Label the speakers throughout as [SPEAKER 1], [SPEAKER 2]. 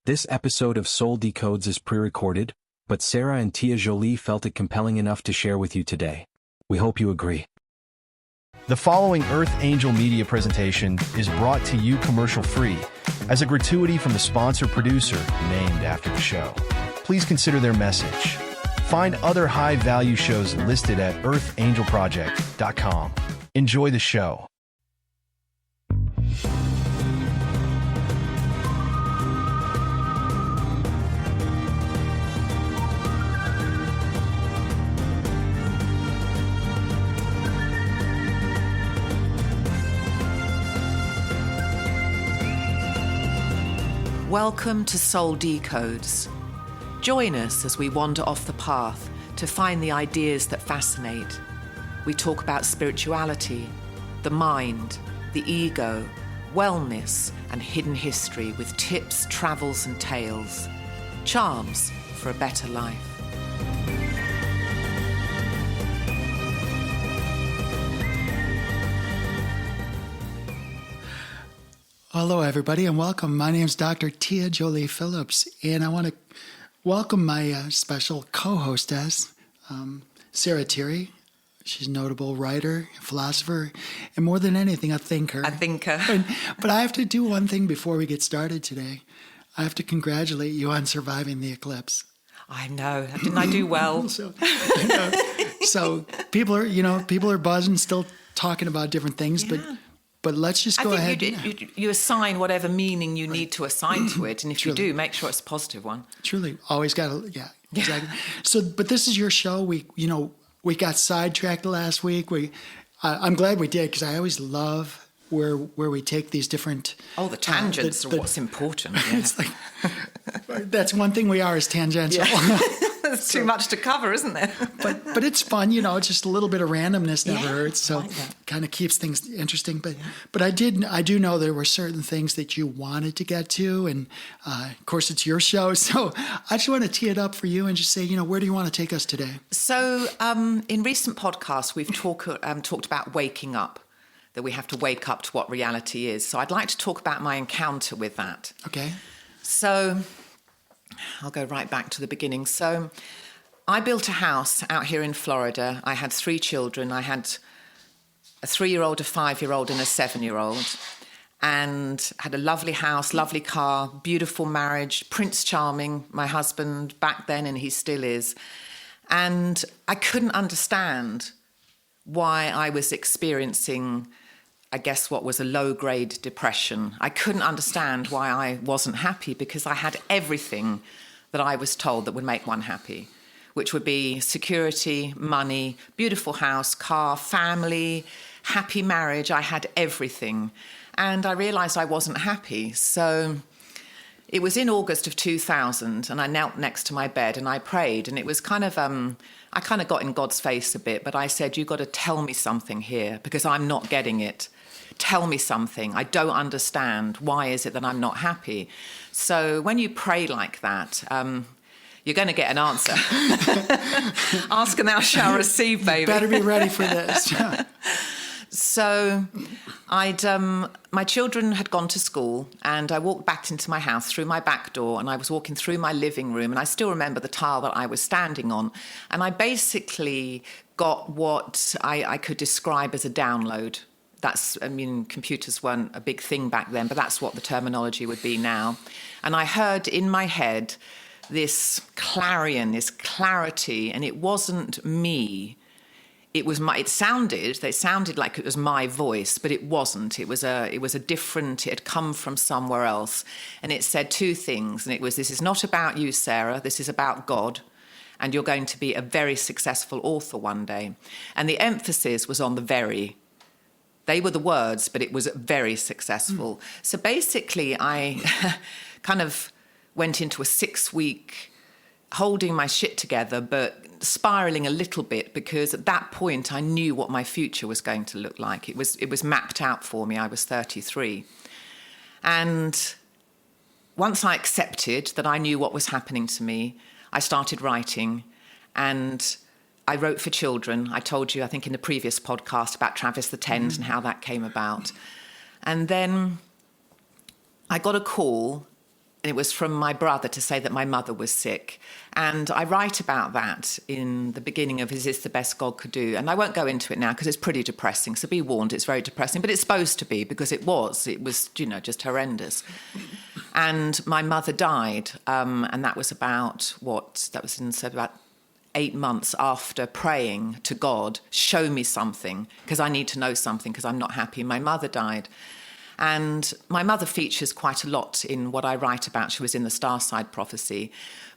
[SPEAKER 1] This episode of Soul Decodes is pre-recorded, but Sarah and Tia Jolie felt it compelling enough to share with you today. We hope you agree.
[SPEAKER 2] The following Earth Angel Media presentation is brought to you commercial-free as a gratuity from the sponsor producer named after the show. Please consider their message. Find other high-value shows listed at earthangelproject.com. Enjoy the show.
[SPEAKER 3] Welcome to Soul Decodes. Join us as we wander off the path to find the ideas that fascinate. We talk about spirituality, the mind, the ego, wellness, and hidden history with tips, travels, and tales. Charms for a better life.
[SPEAKER 4] Hello, everybody, and welcome. My name is Dr. Jolie Phillips, and I want to welcome my special co-hostess, Sarah Tirri. She's a notable writer, philosopher, and more than anything, a thinker. But I have to do one thing before we get started today. I have to congratulate you on surviving the eclipse.
[SPEAKER 3] I know. Didn't I do well?
[SPEAKER 4] So people are buzzing, still talking about different things, But let's just go ahead.
[SPEAKER 3] You assign whatever meaning you need to assign to it, and if you do, make sure it's a positive one.
[SPEAKER 4] Truly, always got to, exactly. But this is your show. We got sidetracked last week. I'm glad we did, because I always love where we take these different.
[SPEAKER 3] Oh, the tangents are what's important. Yeah.
[SPEAKER 4] It's like that's one thing we are, is tangential.
[SPEAKER 3] Yeah. There's too much to cover, isn't there?
[SPEAKER 4] but it's fun, just a little bit of randomness never hurts. So kind of keeps things interesting. But I do know there were certain things that you wanted to get to, and of course it's your show. So I just want to tee it up for you and just say, where do you want to take us today?
[SPEAKER 3] So in recent podcasts we've talked about waking up, that we have to wake up to what reality is. So I'd like to talk about my encounter with that.
[SPEAKER 4] Okay.
[SPEAKER 3] So I'll go right back to the beginning. So I built a house out here in Florida. I had 3 children. I had a 3-year-old, a 5-year-old, and a 7-year-old, and had a lovely house, lovely car, beautiful marriage, Prince Charming, my husband back then, and he still is. And I couldn't understand why I was experiencing, I guess, what was a low-grade depression. I couldn't understand why I wasn't happy, because I had everything that I was told that would make one happy, which would be security, money, beautiful house, car, family, happy marriage. I had everything. And I realized I wasn't happy. So it was in August of 2000, and I knelt next to my bed and I prayed, and it was kind of, I kind of got in God's face a bit, but I said, you've got to tell me something here, because I'm not getting it. Tell me something. I don't understand. Why is it that I'm not happy? So when you pray like that, you're going to get an answer. Ask and thou shalt receive, baby.
[SPEAKER 4] You better be ready for this.
[SPEAKER 3] So my children had gone to school, and I walked back into my house through my back door, and I was walking through my living room, and I still remember the tile that I was standing on. And I basically got what I could describe as a download. Computers weren't a big thing back then, but that's what the terminology would be now. And I heard in my head this clarion, this clarity, and it wasn't me. It was they sounded like it was my voice, but it wasn't. It was a different, it had come from somewhere else. And it said 2 things. And it was, this is not about you, Sarah. This is about God. And you're going to be a very successful author one day. And the emphasis was on the very. They were the words, but it was very successful. So basically, I kind of went into a 6-week holding my shit together, but spiraling a little bit, because at that point I knew what my future was going to look like. It was mapped out for me. I was 33. And once I accepted that I knew what was happening to me, I started writing, and I wrote for children. I told you, I think, in the previous podcast about Travis the Tens and how that came about. And then I got a call it was from my brother to say that my mother was sick. And I write about that in the beginning of Is This the Best God Could Do? And I won't go into it now because it's pretty depressing. So be warned, it's very depressing. But it's supposed to be because it was, just horrendous. And my mother died. And that was about, about 8 months after praying to God, show me something, because I need to know something, because I'm not happy. My mother died. And my mother features quite a lot in what I write about. She was in the Starside Prophecy.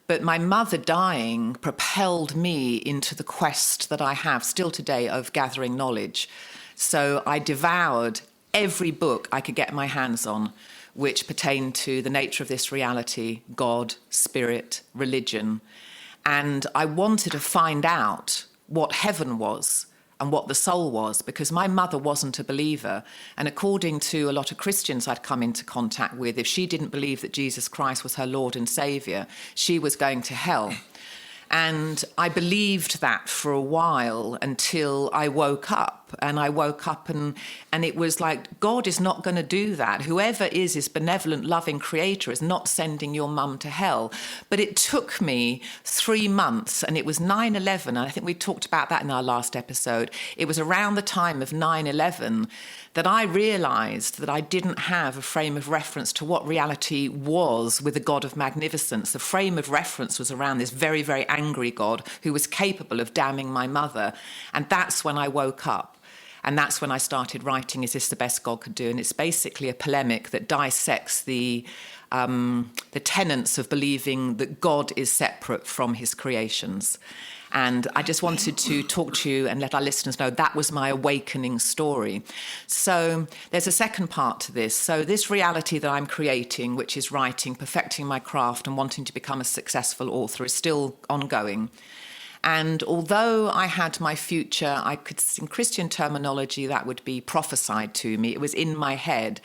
[SPEAKER 3] But my mother dying propelled me into the quest that I have still today of gathering knowledge. So I devoured every book I could get my hands on, which pertained to the nature of this reality, God, spirit, religion. And I wanted to find out what heaven was and what the soul was, because my mother wasn't a believer. And according to a lot of Christians I'd come into contact with, if she didn't believe that Jesus Christ was her Lord and Saviour, she was going to hell. And I believed that for a while until I woke up. And I woke up and it was like, God is not going to do that. Whoever is his benevolent, loving creator is not sending your mum to hell. But it took me 3 months, and it was 9/11. And I think we talked about that in our last episode. It was around the time of 9/11 that I realised that I didn't have a frame of reference to what reality was with a God of magnificence. The frame of reference was around this very, very angry God who was capable of damning my mother. And that's when I woke up. And that's when I started writing Is This the Best God Could Do? And it's basically a polemic that dissects the tenets of believing that God is separate from his creations. And I just wanted to talk to you and let our listeners know that was my awakening story. So there's a second part to this. So this reality that I'm creating, which is writing, perfecting my craft and wanting to become a successful author, is still ongoing. And although I had my future, I could, in Christian terminology, that would be prophesied to me. It was in my head.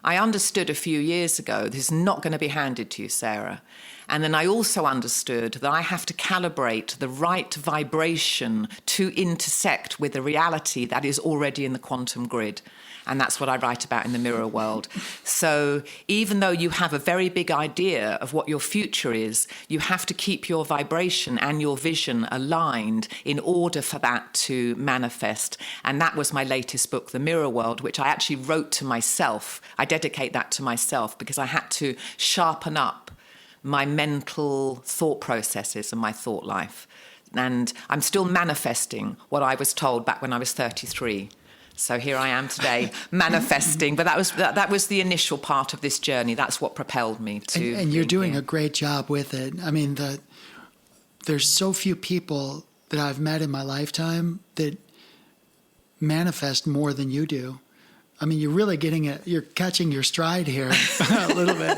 [SPEAKER 3] I understood a few years ago, this is not going to be handed to you, Sarah. And then I also understood that I have to calibrate the right vibration to intersect with a reality that is already in the quantum grid. And that's what I write about in the Mirror World. So even though you have a very big idea of what your future is, you have to keep your vibration and your vision aligned in order for that to manifest. And that was my latest book, The Mirror World, which I actually wrote to myself. I dedicate that to myself because I had to sharpen up my mental thought processes and my thought life. And I'm still manifesting what I was told back when I was 33. So here I am today, manifesting. But that was the initial part of this journey. That's what propelled me to.
[SPEAKER 4] And you're doing a great job with it. I mean, there's so few people that I've met in my lifetime that manifest more than you do. I mean, you're really you're catching your stride here a little bit.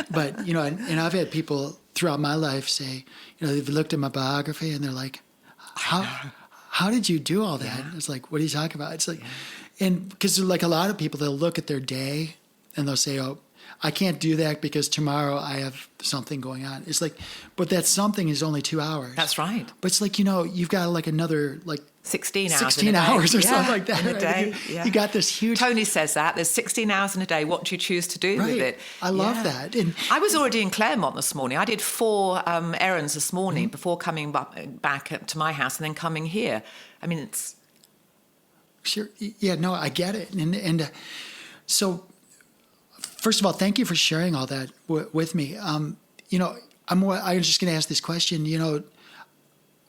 [SPEAKER 4] But, and I've had people throughout my life say, they've looked at my biography and they're like, how did you do all that? Yeah. It's like, what are you talking about? It's like, and because like a lot of people, they'll look at their day and they'll say, oh, I can't do that because tomorrow I have something going on. It's like, but that something is only 2 hours.
[SPEAKER 3] That's right.
[SPEAKER 4] But it's like, you've got like another, like
[SPEAKER 3] 16 hours
[SPEAKER 4] 16 hours or something like that.
[SPEAKER 3] In a day.
[SPEAKER 4] You got this huge...
[SPEAKER 3] Tony says that. There's 16 hours in a day. What do you choose to do with it?
[SPEAKER 4] I love that. And
[SPEAKER 3] I was already in Claremont this morning. I did 4 errands this morning before coming back to my house and then coming here. I mean, it's...
[SPEAKER 4] Sure. Yeah, no, I get it. And so, first of all, thank you for sharing all that with me. I'm just going to ask this question,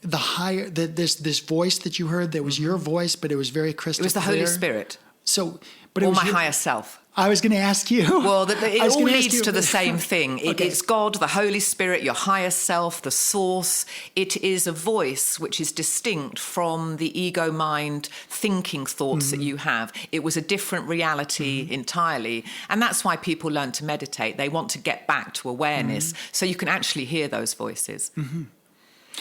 [SPEAKER 4] the higher this voice that you heard that was your voice, but it was very crystal clear.
[SPEAKER 3] It was the Holy Spirit.
[SPEAKER 4] So, but
[SPEAKER 3] or
[SPEAKER 4] it was
[SPEAKER 3] my higher self.
[SPEAKER 4] I was going to ask you.
[SPEAKER 3] Well, it all leads to the same thing. It's God, the Holy Spirit, your higher self, the source. It is a voice which is distinct from the ego mind thinking thoughts that you have. It was a different reality entirely. And that's why people learn to meditate. They want to get back to awareness so you can actually hear those voices.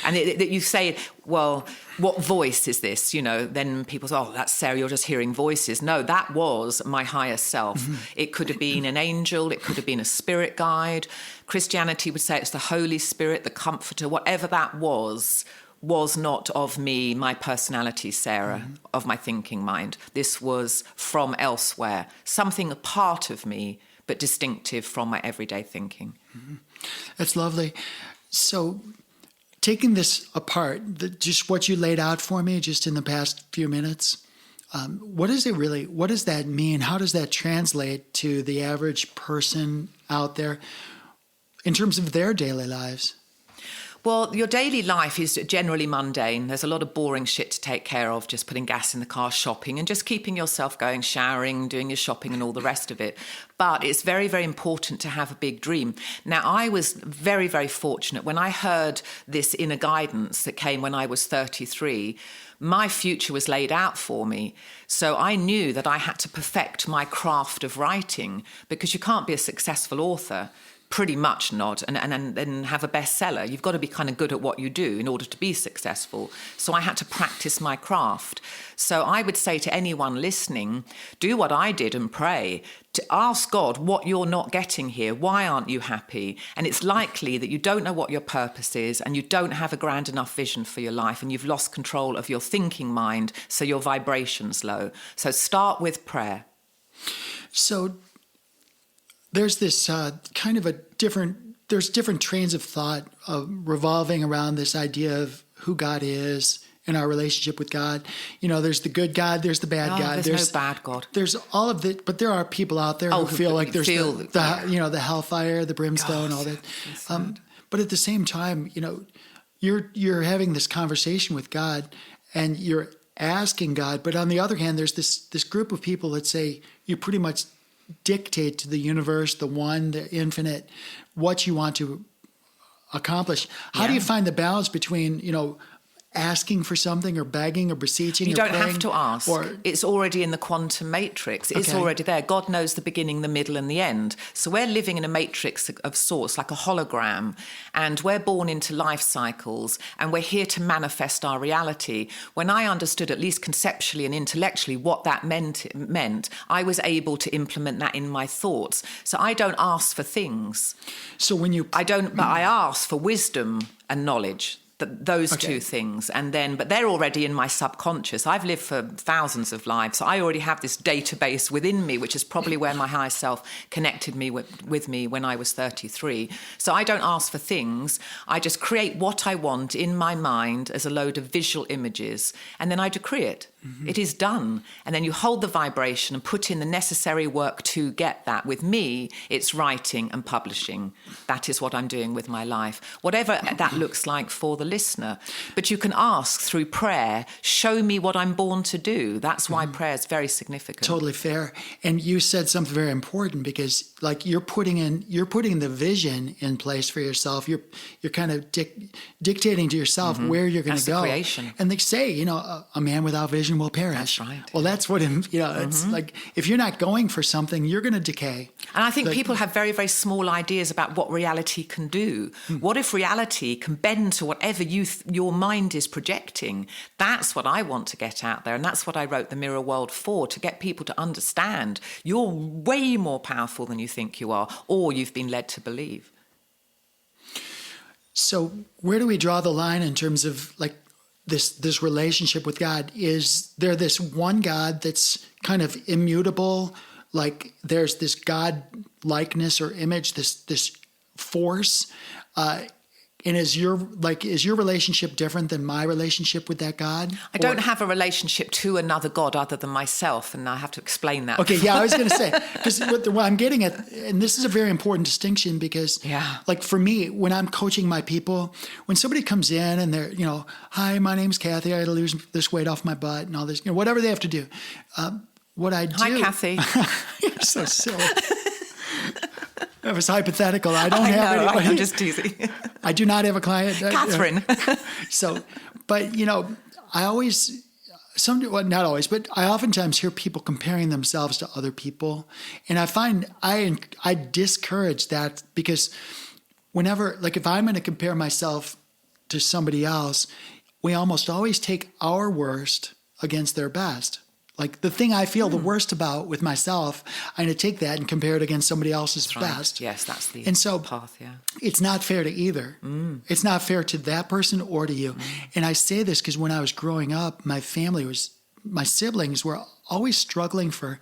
[SPEAKER 3] And you say, well, what voice is this? Then people say, oh, that's Sarah, you're just hearing voices. No, that was my higher self. It could have been an angel. It could have been a spirit guide. Christianity would say it's the Holy Spirit, the comforter. Whatever that was not of me, my personality, Sarah, of my thinking mind. This was from elsewhere. Something, a part of me, but distinctive from my everyday thinking.
[SPEAKER 4] That's lovely. So taking this apart, just what you laid out for me just in the past few minutes, what does that mean? How does that translate to the average person out there in terms of their daily lives?
[SPEAKER 3] Well, your daily life is generally mundane. There's a lot of boring shit to take care of, just putting gas in the car, shopping, and just keeping yourself going, showering, doing your shopping and all the rest of it. But it's very, very important to have a big dream. Now, I was very, very fortunate. When I heard this inner guidance that came when I was 33, my future was laid out for me. So I knew that I had to perfect my craft of writing, because you can't be a successful author, pretty much not, and have a bestseller. You've got to be kind of good at what you do in order to be successful. So I had to practice my craft. So I would say to anyone listening, do what I did and pray. To ask God what you're not getting here. Why aren't you happy? And it's likely that you don't know what your purpose is, and you don't have a grand enough vision for your life, and you've lost control of your thinking mind, so your vibration's low. So start with prayer.
[SPEAKER 4] So there's this there's different trains of thought revolving around this idea of who God is and our relationship with God. There's the good God, there's the bad God.
[SPEAKER 3] There's no bad God.
[SPEAKER 4] There's all of it, but there are people out there who feel like there's the hellfire, the brimstone, all that. But at the same time, you're having this conversation with God and you're asking God. But on the other hand, there's this group of people that say you pretty much dictate to the universe, the one, the infinite, what you want to accomplish. How do you find the balance between, asking for something or begging or beseeching?
[SPEAKER 3] You
[SPEAKER 4] or
[SPEAKER 3] don't
[SPEAKER 4] praying,
[SPEAKER 3] have to ask. It's already in the quantum matrix. It's already there. God knows the beginning, the middle, and the end. So we're living in a matrix of sorts, like a hologram, and we're born into life cycles, and we're here to manifest our reality. When I understood, at least conceptually and intellectually, what that meant, I was able to implement that in my thoughts. So I don't ask for things.
[SPEAKER 4] So
[SPEAKER 3] but I ask for wisdom and knowledge. Those two things, but they're already in my subconscious. I've lived for thousands of lives, so I already have this database within me, which is probably where my higher self connected me with me when I was 33. So I don't ask for things. I just create what I want in my mind as a load of visual images, and then I decree it. Mm-hmm. It is done. And then you hold the vibration and put in the necessary work to get that. With me, it's writing and publishing. That is what I'm doing with my life. Whatever that looks like for the listener. But you can ask through prayer, show me what I'm born to do. That's why prayer is very significant.
[SPEAKER 4] Totally fair. And you said something very important, because you're putting the vision in place for yourself. You're kind of dictating to yourself where you're going to go.
[SPEAKER 3] Creation.
[SPEAKER 4] And they say, a man without vision will perish.
[SPEAKER 3] That's right.
[SPEAKER 4] Well, that's what, it's like, if you're not going for something, you're going to decay.
[SPEAKER 3] And I think people have very, very small ideas about what reality can do. What if reality can bend to whatever your mind is projecting? That's what I want to get out there. And that's what I wrote The Mirror World for, to get people to understand you're way more powerful than you think you are, or you've been led to believe.
[SPEAKER 4] So where do we draw the line in terms of this relationship with God? Is there this one God that's kind of immutable? Like there's this God likeness or image, this force, and is your relationship different than my relationship with that God?
[SPEAKER 3] I don't have a relationship to another God other than myself, and I have to explain that.
[SPEAKER 4] Okay, yeah, I was going to say, because what I'm getting at, and this is a very important distinction, because for me, when I'm coaching my people, when somebody comes in and they're, hi, my name's Kathy, I had to lose this weight off my butt and all this, whatever they have to do. What I do...
[SPEAKER 3] Hi, Kathy.
[SPEAKER 4] You're so silly. That was hypothetical. I don't have anybody.
[SPEAKER 3] I'm just teasing.
[SPEAKER 4] I do not have a client.
[SPEAKER 3] Catherine.
[SPEAKER 4] I always, not always, but I oftentimes hear people comparing themselves to other people. And I find I discourage that, because whenever, if I'm going to compare myself to somebody else, we almost always take our worst against their best. Like the thing I feel the worst about with myself, I'm going to take that and compare it against somebody else's best.
[SPEAKER 3] Yes, that's the path, yeah.
[SPEAKER 4] It's not fair to either. It's not fair to that person or to you. And I say this because when I was growing up, my siblings were always struggling for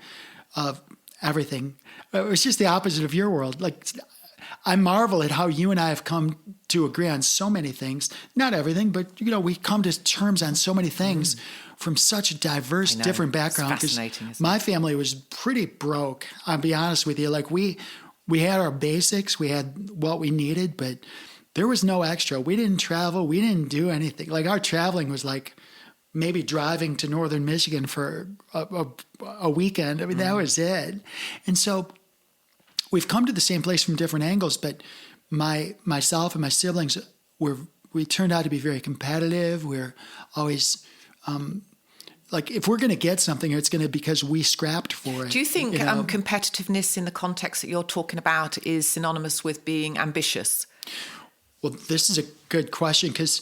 [SPEAKER 4] everything. It was just the opposite of your world. Like, I marvel at how you and I have come to agree on so many things. Not everything, but we come to terms on so many things from such a diverse, different background.
[SPEAKER 3] It's fascinating, isn't it?
[SPEAKER 4] My family was pretty broke. I'll be honest with you. Like we had our basics, we had what we needed, but there was no extra. We didn't travel. We didn't do anything. Like our traveling was like maybe driving to northern Michigan for a weekend. I mean, that was it. And so we've come to the same place from different angles, but myself and my siblings, we turned out to be very competitive. We're always like, if we're going to get something, it's going to be because we scrapped for it.
[SPEAKER 3] Do you think competitiveness in the context that you're talking about is synonymous with being ambitious?
[SPEAKER 4] Well, this is a good question because,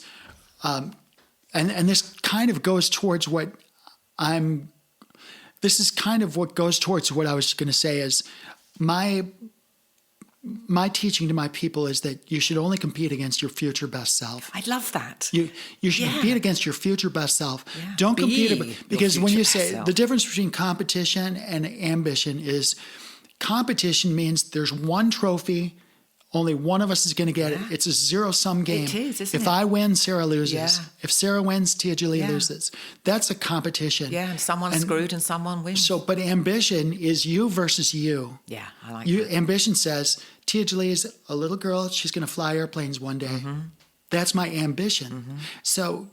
[SPEAKER 4] and this kind of goes towards what this is kind of what goes towards what I was going to say is my teaching to my people is that you should only compete against your future best self.
[SPEAKER 3] I love that.
[SPEAKER 4] You should compete against your future best self.
[SPEAKER 3] Yeah.
[SPEAKER 4] Don't compete because when you say
[SPEAKER 3] self.
[SPEAKER 4] the difference between competition and ambition is competition means there's one trophy. Only one of us is going to get it. It's a zero-sum game.
[SPEAKER 3] It is, isn't
[SPEAKER 4] if
[SPEAKER 3] it?
[SPEAKER 4] I win, Sarah loses.
[SPEAKER 3] Yeah.
[SPEAKER 4] If Sarah wins, Tia Jolie loses. That's a competition.
[SPEAKER 3] Yeah, and someone's screwed and someone wins.
[SPEAKER 4] So, but ambition is you versus you.
[SPEAKER 3] Yeah, I like that.
[SPEAKER 4] Ambition says, Tia Jolie is a little girl. She's going to fly airplanes one day. That's my ambition. So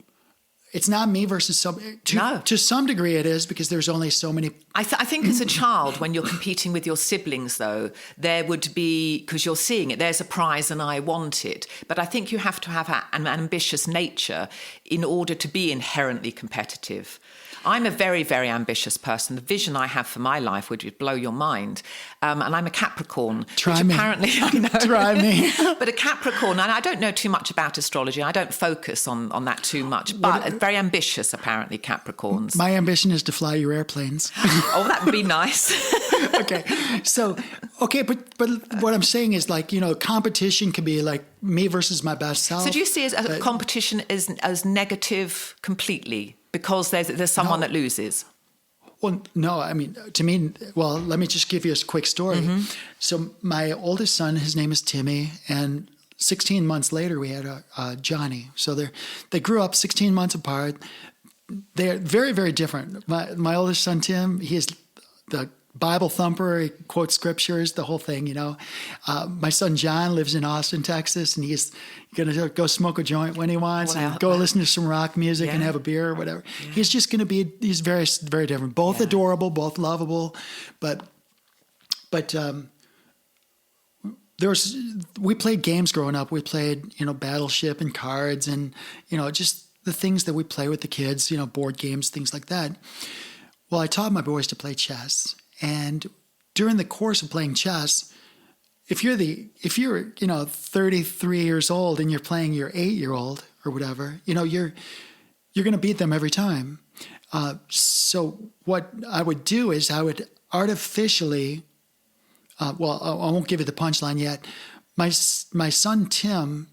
[SPEAKER 4] it's not me versus some. To some degree it is because there's only so many.
[SPEAKER 3] I think as a child, when you're competing with your siblings, though, there would be, because you're seeing it, there's a prize and I want it. But I think you have to have an ambitious nature in order to be inherently competitive. I'm a very, very ambitious person. The vision I have for my life would blow your mind. And I'm a Capricorn.
[SPEAKER 4] Try me.
[SPEAKER 3] Apparently, I know.
[SPEAKER 4] Try me.
[SPEAKER 3] But a Capricorn, and I don't know too much about astrology. I don't focus on that too much. But very ambitious, apparently, Capricorns.
[SPEAKER 4] My ambition is to fly your airplanes.
[SPEAKER 3] Oh, that would be nice.
[SPEAKER 4] Okay. So, but what I'm saying is like, competition can be like me versus my best self.
[SPEAKER 3] So do you see a competition as negative completely? Because there's someone that loses.
[SPEAKER 4] Well, no, I mean, to me, well, let me just give you a quick story. So my oldest son, his name is Timmy, and 16 months later we had a Johnny. So they grew up 16 months apart. They're very, very different. My oldest son, Tim, he is the Bible thumper, he quotes scriptures, the whole thing, My son John lives in Austin, Texas, and he's going to go smoke a joint when he wants and go listen to some rock music and have a beer or whatever. Yeah. He's just going to he's very, very different. Both adorable, both lovable, but we played games growing up. We played, Battleship and cards and, just the things that we play with the kids, board games, things like that. Well, I taught my boys to play chess. And during the course of playing chess, if you're 33 years old and you're playing your 8-year-old or whatever, you're going to beat them every time. So what I would do is I would artificially, I won't give you the punchline yet. My son Tim,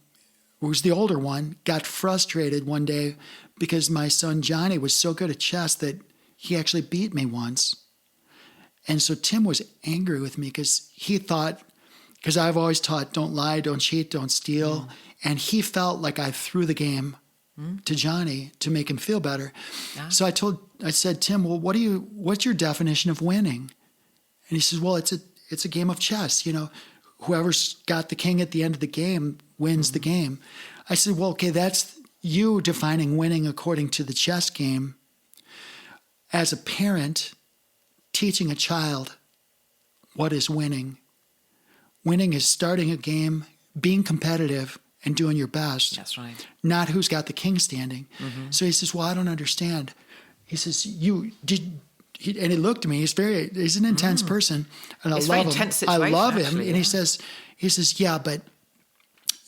[SPEAKER 4] who's the older one, got frustrated one day because my son Johnny was so good at chess that he actually beat me once. And so Tim was angry with me because he thought, because I've always taught, don't lie, don't cheat, don't steal. And he felt like I threw the game to Johnny to make him feel better. Yeah. So I said, Tim, well, what's your definition of winning? And he says, well, it's a game of chess. Whoever's got the king at the end of the game wins the game. I said, well, okay, that's you defining winning according to the chess game. As a parent, teaching a child what is winning. Winning is starting a game, being competitive, and doing your best.
[SPEAKER 3] That's right.
[SPEAKER 4] Not who's got the king standing. So he says, well, I don't understand. He says, and he looked at me. He's an intense person, and I love him. I love him. Actually, and he says, yeah, but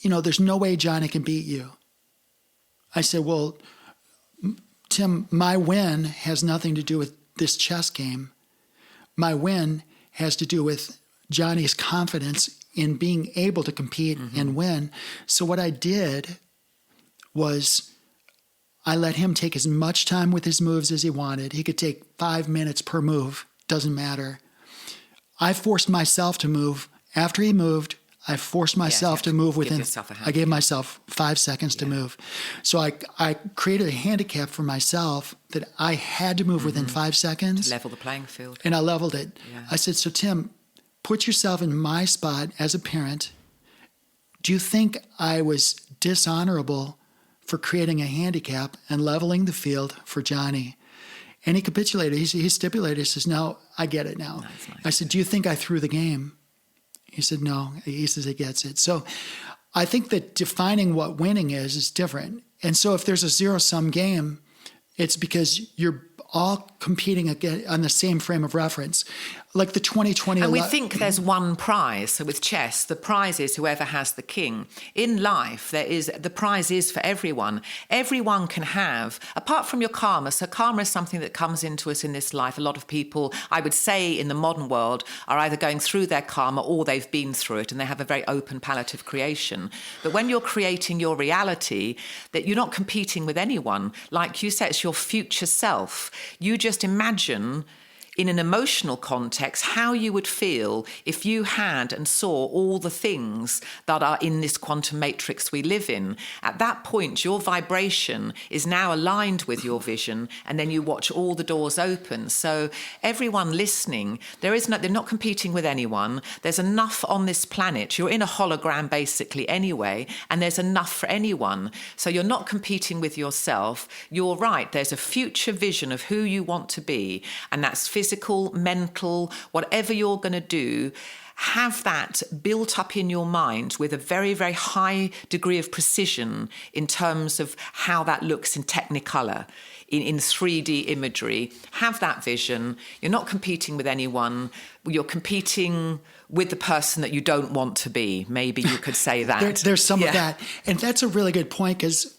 [SPEAKER 4] there's no way Johnny can beat you. I said, well, Tim, my win has nothing to do with this chess game. My win has to do with Johnny's confidence in being able to compete and win. So what I did was I let him take as much time with his moves as he wanted. He could take 5 minutes per move, doesn't matter. I forced myself to move. After he moved, I forced myself to move within. I gave myself 5 seconds to move. So I created a handicap for myself that I had to move within 5 seconds.
[SPEAKER 3] To level the playing field.
[SPEAKER 4] And I leveled it.
[SPEAKER 3] Yeah.
[SPEAKER 4] I said, so Tim, put yourself in my spot as a parent. Do you think I was dishonorable for creating a handicap and leveling the field for Johnny? And he capitulated. He stipulated. He says, no, I get it now.
[SPEAKER 3] Nice.
[SPEAKER 4] I said, do you think I threw the game? He said, no. He says he gets it. So I think that defining what winning is different. And so if there's a zero-sum game, it's because you're all competing again on the same frame of reference. Like the 2020...
[SPEAKER 3] And we think there's one prize. So with chess, the prize is whoever has the king. In life, the prize is for everyone. Everyone can have, apart from your karma. So karma is something that comes into us in this life. A lot of people, I would say, in the modern world, are either going through their karma or they've been through it, and they have a very open palette of creation. But when you're creating your reality, that you're not competing with anyone. Like you said, it's your future self. You just imagine, in an emotional context, how you would feel if you had and saw all the things that are in this quantum matrix we live in. At that point, your vibration is now aligned with your vision, and then you watch all the doors open. So everyone listening, they're not competing with anyone. There's enough on this planet. You're in a hologram basically anyway, and there's enough for anyone. So you're not competing with yourself. You're right. There's a future vision of who you want to be, and that's physical, mental, whatever you're going to do. Have that built up in your mind with a very, very high degree of precision in terms of how that looks in Technicolor, in 3D imagery. Have that vision. You're not competing with anyone. You're competing with the person that you don't want to be. Maybe you could say that.
[SPEAKER 4] There's some of that. And that's a really good point, because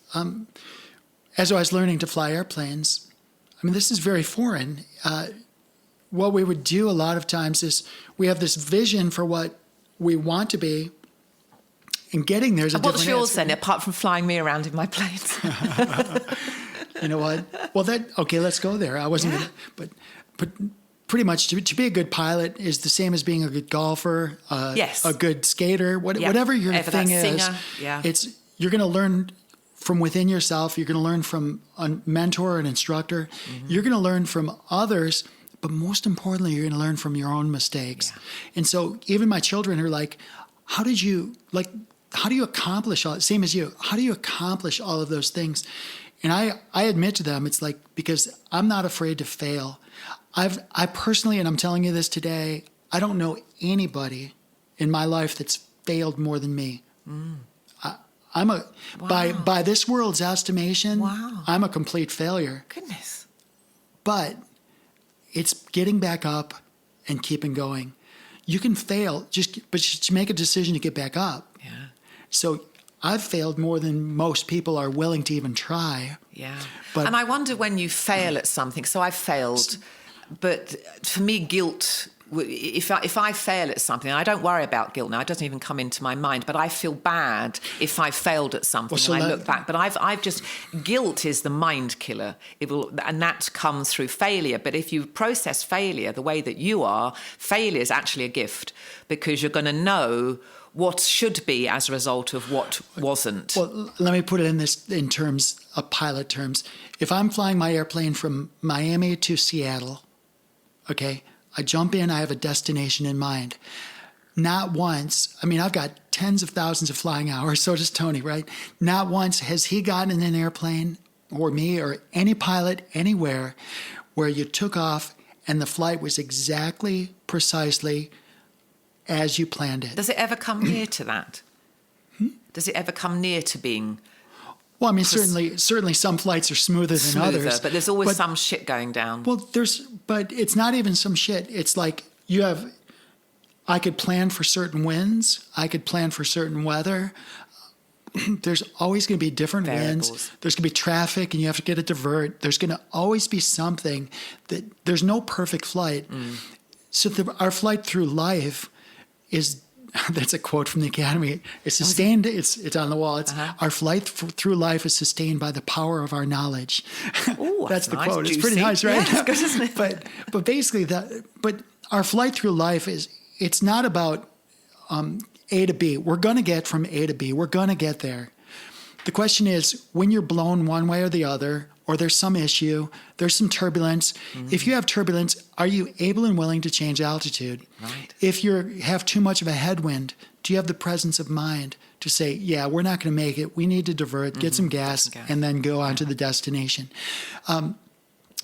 [SPEAKER 4] as I was learning to fly airplanes, I mean, this is very foreign. What we would do a lot of times is we have this vision for what we want to be, and getting there is a different answer.
[SPEAKER 3] What's yours then, apart from flying me around in my planes?
[SPEAKER 4] You know what? Well, okay, let's go there. I wasn't gonna, but pretty much to be a good pilot is the same as being a good golfer, a good skater, whatever your thing is. It's you're going to learn from within yourself. You're going to learn from a mentor, an instructor. Mm-hmm. You're going to learn from others. But most importantly, you're going to learn from your own mistakes. Yeah. And so even my children are like, how do you accomplish all, same as you, how do you accomplish all of those things? And I admit to them, it's like, because I'm not afraid to fail. I personally, and I'm telling you this today, I don't know anybody in my life that's failed more than me. Mm. By this world's estimation, I'm a complete failure.
[SPEAKER 3] Goodness.
[SPEAKER 4] But it's getting back up and keeping going. You can fail, but just make a decision to get back up.
[SPEAKER 3] Yeah.
[SPEAKER 4] So I've failed more than most people are willing to even try.
[SPEAKER 3] Yeah. And I wonder when you fail at something. So I've failed, but for me, guilt. If I fail at something, I don't worry about guilt now. It doesn't even come into my mind. But I feel bad if I failed at something and I look back. But I've just, guilt is the mind killer. And that comes through failure. But if you process failure the way that you are, failure is actually a gift, because you're going to know what should be as a result of what wasn't.
[SPEAKER 4] Well, let me put it in terms of pilot terms. If I'm flying my airplane from Miami to Seattle, okay, I jump in, I have a destination in mind. Not once, I mean, I've got tens of thousands of flying hours, so does Tony, right? Not once has he gotten in an airplane, or me, or any pilot anywhere, where you took off and the flight was exactly, precisely as you planned it.
[SPEAKER 3] Does it ever come near to that? Does it ever come near to being...
[SPEAKER 4] Well, I mean, certainly some flights are smoother than others.
[SPEAKER 3] But there's always some shit going down.
[SPEAKER 4] Well, but it's not even some shit. It's like I could plan for certain winds. I could plan for certain weather. There's always going to be different winds. There's going to be traffic, and you have to get a divert. There's going to always be something that there's no perfect flight. Mm. So our flight through life is... That's a quote from the Academy. It's sustained. It's on the wall. It's our flight through life is sustained by the power of our knowledge.
[SPEAKER 3] Ooh,
[SPEAKER 4] that's the
[SPEAKER 3] nice,
[SPEAKER 4] quote.
[SPEAKER 3] juicy.
[SPEAKER 4] It's pretty nice, right?
[SPEAKER 3] Yeah, it's good, isn't it?
[SPEAKER 4] But basically but our flight through life it's not about A to B. We're going to get from A to B. We're going to get there. The question is, when you're blown one way or the other, or there's some issue, there's some turbulence. If you have turbulence, are you able and willing to change altitude?
[SPEAKER 3] Right.
[SPEAKER 4] If you have too much of a headwind, do you have the presence of mind to say, yeah, we're not going to make it. We need to divert, get some gas, and then go on to the destination.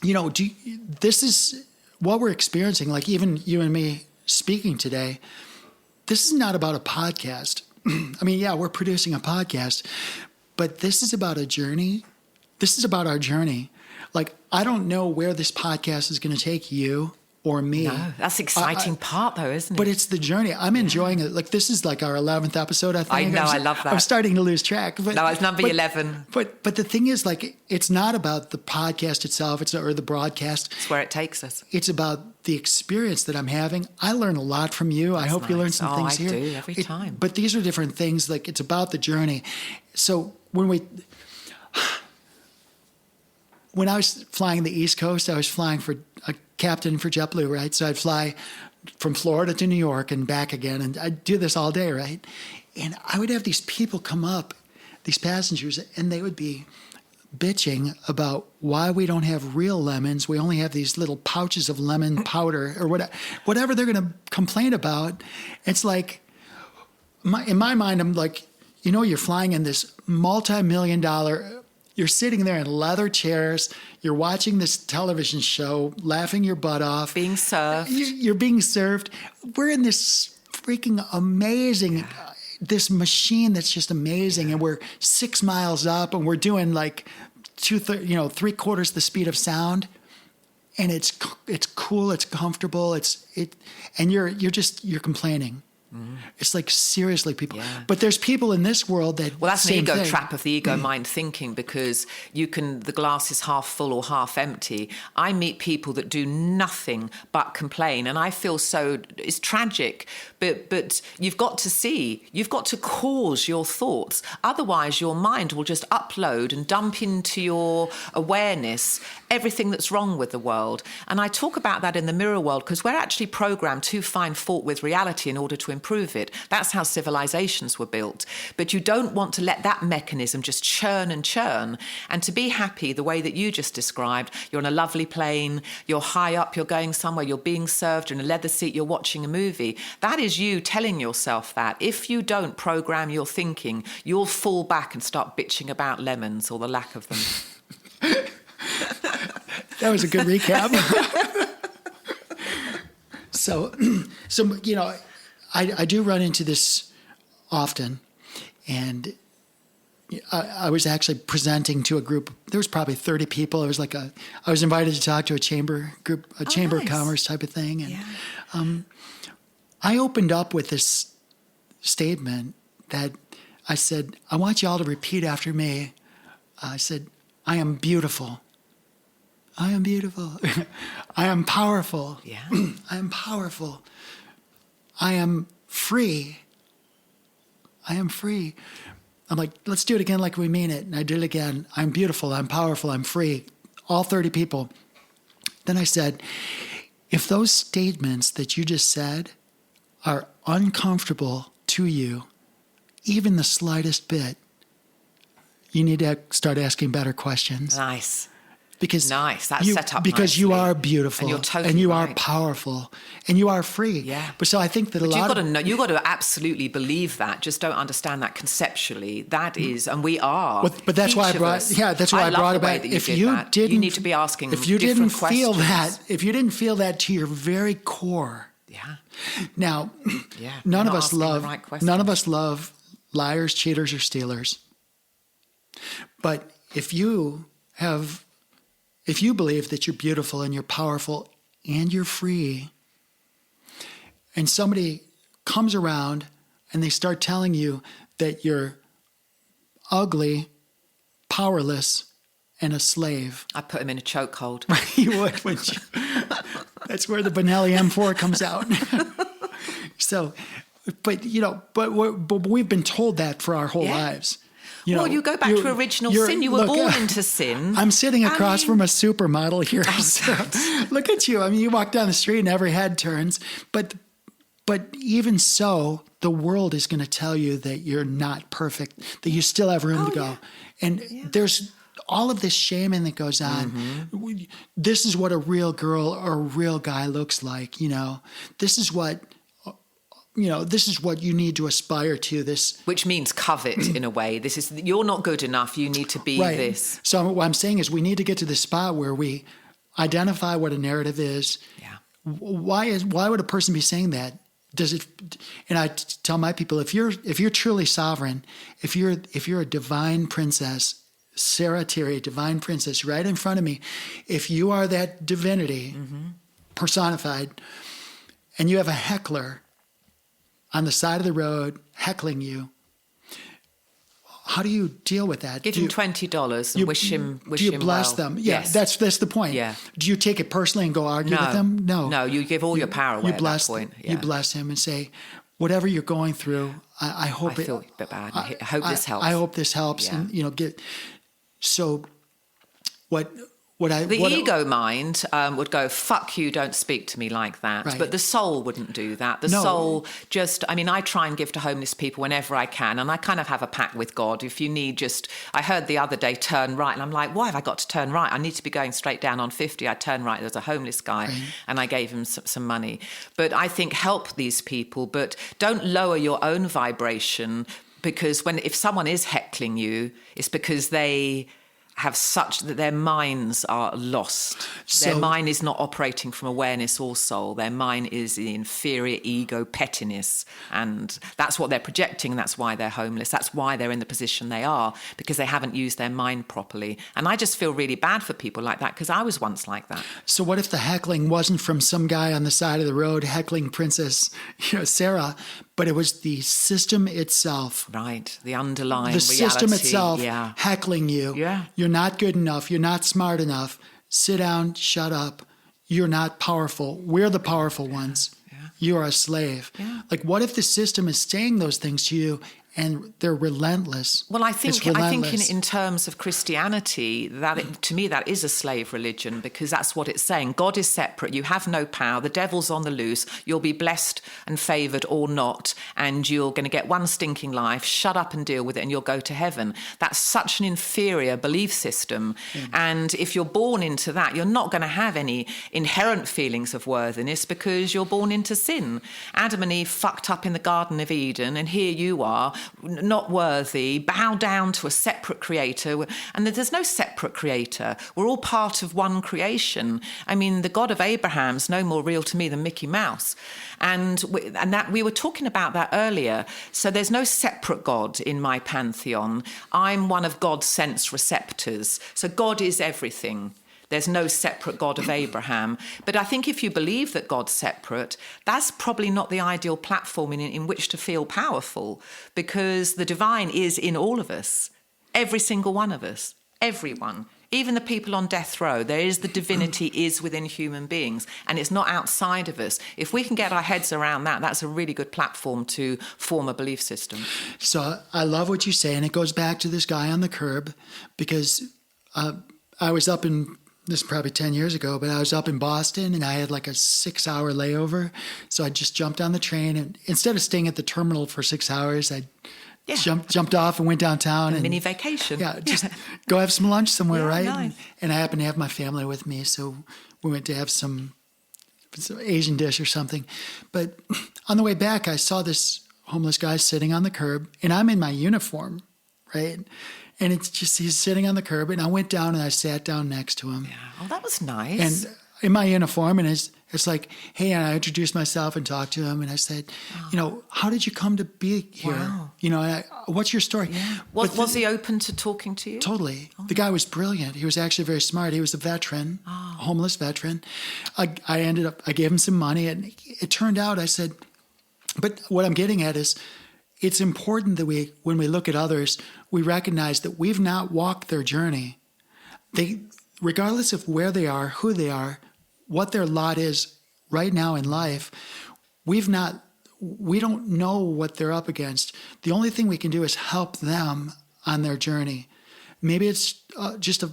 [SPEAKER 4] This is what we're experiencing, like even you and me speaking today. This is not about a podcast. I mean, yeah, we're producing a podcast, but this is about a journey. This is about our journey. Like, I don't know where this podcast is going to take you or me.
[SPEAKER 3] No, that's the exciting part, though, isn't it?
[SPEAKER 4] But it's the journey. I'm enjoying it. Like, this is like our 11th episode, I think.
[SPEAKER 3] I know, I love that.
[SPEAKER 4] I'm starting to lose track. But,
[SPEAKER 3] no, it's number 11.
[SPEAKER 4] But the thing is, like, it's not about the podcast itself or the broadcast.
[SPEAKER 3] It's where it takes us.
[SPEAKER 4] It's about the experience that I'm having. I learn a lot from you. I hope you learn some things here.
[SPEAKER 3] I do every time.
[SPEAKER 4] But these are different things. Like, it's about the journey. So when I was flying the East Coast, I was flying for a captain for JetBlue, right? So I'd fly from Florida to New York and back again, and I'd do this all day, right? And I would have these people come up, these passengers, and they would be bitching about why we don't have real lemons. We only have these little pouches of lemon powder or whatever they're going to complain about. It's like, in my mind, I'm like, you're flying in this multi-million-dollar. You're sitting there in leather chairs. You're watching this television show, laughing your butt off.
[SPEAKER 3] Being served.
[SPEAKER 4] You're being served. We're in this freaking amazing, this machine that's just amazing. And we're 6 miles up and we're doing like 3/4 the speed of sound. And it's cool. It's comfortable. And you're complaining. It's like, seriously, people.
[SPEAKER 3] Yeah.
[SPEAKER 4] But there's people in this world that.
[SPEAKER 3] Well, that's an
[SPEAKER 4] same
[SPEAKER 3] ego
[SPEAKER 4] thing.
[SPEAKER 3] trap of the ego mind thinking, because the glass is half full or half empty. I meet people that do nothing but complain, and I feel it's tragic. But you've got to cause your thoughts. Otherwise, your mind will just upload and dump into your awareness everything that's wrong with the world. And I talk about that in the mirror world because we're actually programmed to find fault with reality in order to improve it. That's how civilizations were built. But you don't want to let that mechanism just churn and churn. And to be happy the way that you just described, you're on a lovely plane, you're high up, you're going somewhere, you're being served, you're in a leather seat, you're watching a movie. That is you telling yourself that. If you don't program your thinking, you'll fall back and start bitching about lemons or the lack of them.
[SPEAKER 4] That was a good recap. So I do run into this often, and I was actually presenting to a group. There was probably 30 people. It was like I was invited to talk to a chamber group, chamber of commerce type of thing, and I opened up with this statement that I said, I want you all to repeat after me. I said, I am beautiful. I am beautiful. I am powerful.
[SPEAKER 3] Yeah.
[SPEAKER 4] I am powerful. I am free. I am free. I'm like, let's do it again like we mean it. And I did it again. I'm beautiful. I'm powerful. I'm free. All 30 people. Then I said, if those statements that you just said are uncomfortable to you, even the slightest bit, you need to start asking better questions.
[SPEAKER 3] Nice.
[SPEAKER 4] Because
[SPEAKER 3] nice. That's set up
[SPEAKER 4] because
[SPEAKER 3] nicely.
[SPEAKER 4] You are beautiful,
[SPEAKER 3] and you're totally
[SPEAKER 4] and you
[SPEAKER 3] right.
[SPEAKER 4] are powerful, and you are free.
[SPEAKER 3] Yeah.
[SPEAKER 4] But so I think that
[SPEAKER 3] you've got to absolutely believe that. Just don't understand that conceptually. That is, and we are.
[SPEAKER 4] But that's why I brought. Yeah, that's why I brought
[SPEAKER 3] the way
[SPEAKER 4] about.
[SPEAKER 3] that
[SPEAKER 4] If
[SPEAKER 3] did
[SPEAKER 4] you
[SPEAKER 3] that.
[SPEAKER 4] didn't,
[SPEAKER 3] you need to be asking.
[SPEAKER 4] If you didn't feel
[SPEAKER 3] questions.
[SPEAKER 4] that, if you didn't feel that to your very core.
[SPEAKER 3] Yeah.
[SPEAKER 4] Now,
[SPEAKER 3] yeah.
[SPEAKER 4] none of us love.
[SPEAKER 3] Right
[SPEAKER 4] None of us love liars, cheaters, or stealers. But if you believe that you're beautiful and you're powerful and you're free, and somebody comes around and they start telling you that you're ugly, powerless, and a slave.
[SPEAKER 3] I'd put him in a chokehold.
[SPEAKER 4] You would, wouldn't you? That's where the Benelli M4 comes out. So, but we've been told that for our whole lives.
[SPEAKER 3] You go back to original sin. You were born into sin.
[SPEAKER 4] I'm sitting across from a supermodel here. So, look at you. I mean, you walk down the street and every head turns. But even so, the world is going to tell you that you're not perfect, that you still have room to go. And there's all of this shaming that goes on. This is what a real girl or a real guy looks like. This is what you need to aspire to. This,
[SPEAKER 3] which means covet in a way. You're not good enough. You need to be this.
[SPEAKER 4] So what I'm saying is, we need to get to the spot where we identify what a narrative is.
[SPEAKER 3] Yeah.
[SPEAKER 4] Why would a person be saying that? And I tell my people, if you're truly sovereign, if you're a divine princess, Sarah Tirri, divine princess, right in front of me, if you are that divinity personified, and you have a heckler on the side of the road heckling you, how do you deal with that?
[SPEAKER 3] Give him $20 and wish him well.
[SPEAKER 4] Do you bless them? Yeah,
[SPEAKER 3] yes.
[SPEAKER 4] That's the point.
[SPEAKER 3] Yeah.
[SPEAKER 4] Do you take it personally and go argue with them? No.
[SPEAKER 3] No, you give all your power away at that point.
[SPEAKER 4] You bless him and say, whatever you're going through, I hope
[SPEAKER 3] I feel a bit bad. I hope this helps.
[SPEAKER 4] I hope this helps.
[SPEAKER 3] Yeah.
[SPEAKER 4] And so what
[SPEAKER 3] ego mind would go, fuck you, don't speak to me like that.
[SPEAKER 4] Right.
[SPEAKER 3] But the soul wouldn't do that. The soul I try and give to homeless people whenever I can. And I kind of have a pact with God. If you need I heard the other day, turn right. And I'm like, why have I got to turn right? I need to be going straight down on 50. I turn right. There's a homeless guy. Right. And I gave him some money. But I think help these people, but don't lower your own vibration, because if someone is heckling you, it's because they have that their minds are lost. Their mind is not operating from awareness or soul. Their mind is the inferior ego pettiness. And that's what they're projecting. And that's why they're homeless. That's why they're in the position they are, because they haven't used their mind properly. And I just feel really bad for people like that, because I was once like that.
[SPEAKER 4] So what if the heckling wasn't from some guy on the side of the road heckling Princess Sarah, but it was the system itself?
[SPEAKER 3] Right, the underlying
[SPEAKER 4] the
[SPEAKER 3] reality.
[SPEAKER 4] System itself heckling you.
[SPEAKER 3] Yeah.
[SPEAKER 4] You're not good enough. You're not smart enough. Sit down, shut up. You're not powerful. We're the powerful ones. Yeah. You are a slave. Yeah. Like, what if the system is saying those things to you and they're relentless?
[SPEAKER 3] Well, I think in terms of Christianity, to me that is a slave religion, because that's what it's saying. God is separate. You have no power. The devil's on the loose. You'll be blessed and favoured or not, and you're going to get one stinking life. Shut up and deal with it, and you'll go to heaven. That's such an inferior belief system. And if you're born into that, you're not going to have any inherent feelings of worthiness, because you're born into sin. Adam and Eve fucked up in the Garden of Eden, and here you are, not worthy, bow down to a separate creator. And there's no separate creator. We're all part of one creation. I mean, the God of Abraham's no more real to me than Mickey Mouse. And that we were talking about that earlier. So there's no separate God in my pantheon. I'm one of God's sense receptors. So God is everything. There's no separate God of Abraham. But I think if you believe that God's separate, that's probably not the ideal platform in which to feel powerful, because the divine is in all of us, every single one of us, everyone. Even the people on death row, the divinity is within human beings, and it's not outside of us. If we can get our heads around that, that's a really good platform to form a belief system.
[SPEAKER 4] So I love what you say, and it goes back to this guy on the curb, because I was up in... This is probably 10 years ago, but I was up in Boston and I had like a 6-hour layover. So I just jumped on the train, and instead of staying at the terminal for 6 hours, I jumped off and went downtown. And
[SPEAKER 3] mini vacation.
[SPEAKER 4] Yeah, just go have some lunch somewhere, right?
[SPEAKER 3] Nice.
[SPEAKER 4] And I happened to have my family with me, so we went to have some Asian dish or something. But on the way back, I saw this homeless guy sitting on the curb, and I'm in my uniform, right? And it's just, he's sitting on the curb, and I went down and I sat down next to him.
[SPEAKER 3] Yeah. Oh, that was nice.
[SPEAKER 4] And in my uniform, and it's like, hey, and I introduced myself and talked to him, and I said, how did you come to be here? Wow. What's your story?
[SPEAKER 3] Yeah. Was he open to talking to you?
[SPEAKER 4] Totally. Oh. The guy was brilliant. He was actually very smart. He was a veteran, a homeless veteran. I gave him some money, and it turned out, I said, but what I'm getting at is, it's important that when we look at others, we recognize that we've not walked their journey. They, regardless of where they are, who they are, what their lot is right now in life, we don't know what they're up against. The only thing we can do is help them on their journey. Maybe it's just a